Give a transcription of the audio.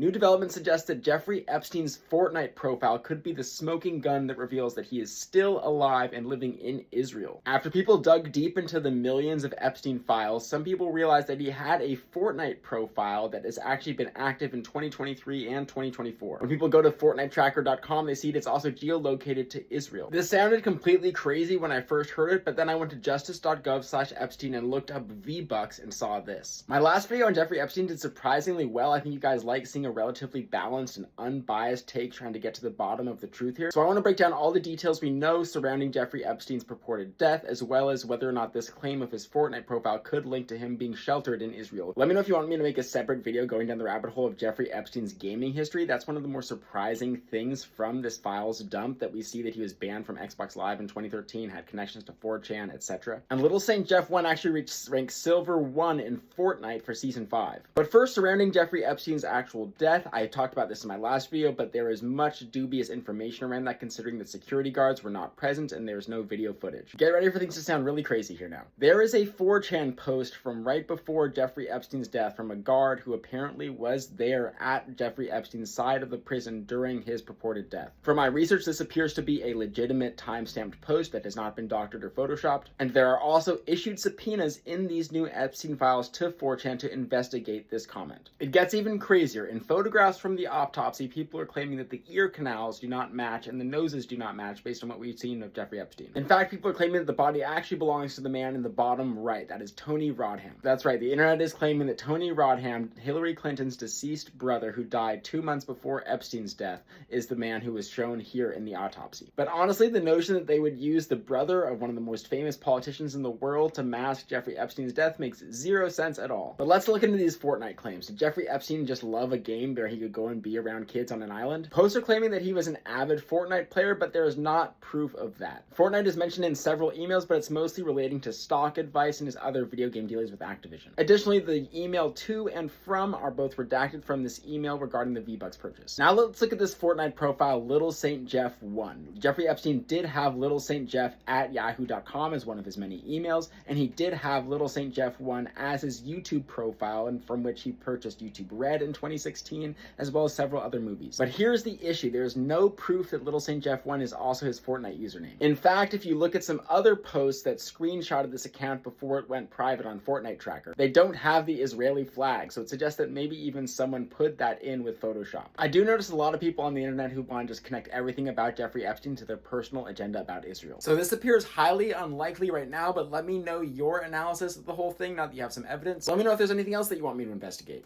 New developments suggest that Jeffrey Epstein's Fortnite profile could be the smoking gun that reveals that he is still alive and living in Israel. After people dug deep into the millions of Epstein files, some people realized that he had a Fortnite profile that has actually been active in 2023 and 2024. When people go to FortniteTracker.com, they see it's also geolocated to Israel. This sounded completely crazy when I first heard it, but then I went to justice.gov/Epstein and looked up V-Bucks and saw this. My last video on Jeffrey Epstein did surprisingly well. I think you guys like seeing a relatively balanced and unbiased take trying to get to the bottom of the truth here. So I want to break down all the details we know surrounding Jeffrey Epstein's purported death, as well as whether or not this claim of his Fortnite profile could link to him being sheltered in Israel. Let me know if you want me to make a separate video going down the rabbit hole of Jeffrey Epstein's gaming history. That's one of the more surprising things from this files dump, that we see that he was banned from Xbox Live in 2013, had connections to 4chan, etc. And Little Saint Jeff 1 actually reached rank silver 1 in Fortnite for season 5. But first, surrounding Jeffrey Epstein's actual death, I talked about this in my last video, but there is much dubious information around that, considering that security guards were not present and there's no video footage. Get ready for things to sound really crazy here now. There is a 4chan post from right before Jeffrey Epstein's death from a guard who apparently was there at Jeffrey Epstein's side of the prison during his purported death. From my research, this appears to be a legitimate time-stamped post that has not been doctored or photoshopped, and there are also issued subpoenas in these new Epstein files to 4chan to investigate this comment. It gets even crazier. In photographs from the autopsy, people are claiming that the ear canals do not match and the noses do not match based on what we've seen of Jeffrey Epstein. In fact, people are claiming that the body actually belongs to the man in the bottom right. That is Tony Rodham. That's right, the internet is claiming that Tony Rodham, Hillary Clinton's deceased brother who died 2 months before Epstein's death, is the man who was shown here in the autopsy. But honestly, the notion that they would use the brother of one of the most famous politicians in the world to mask Jeffrey Epstein's death makes zero sense at all. But let's look into these Fortnite claims. Did Jeffrey Epstein just love a game where he could go and be around kids on an island? Posts are claiming that he was an avid Fortnite player, but there is not proof of that. Fortnite is mentioned in several emails, but it's mostly relating to stock advice and his other video game dealings with Activision. Additionally, the email to and from are both redacted from this email regarding the V-Bucks purchase. Now let's look at this Fortnite profile, Little Saint Jeff 1. Jeffrey Epstein did have Little Saint Jeff at yahoo.com as one of his many emails, and he did have Little Saint Jeff 1 as his YouTube profile, and from which he purchased YouTube Red in 2016, as well as several other movies. But here's the issue. There's no proof that Little Saint Jeff 1 is also his Fortnite username. In fact, if you look at some other posts that screenshotted this account before it went private on Fortnite Tracker, they don't have the Israeli flag, so it suggests that maybe even someone put that in with Photoshop. I do notice a lot of people on the internet who want to just connect everything about Jeffrey Epstein to their personal agenda about Israel. So this appears highly unlikely right now, but let me know your analysis of the whole thing now that you have some evidence. Let me know if there's anything else that you want me to investigate.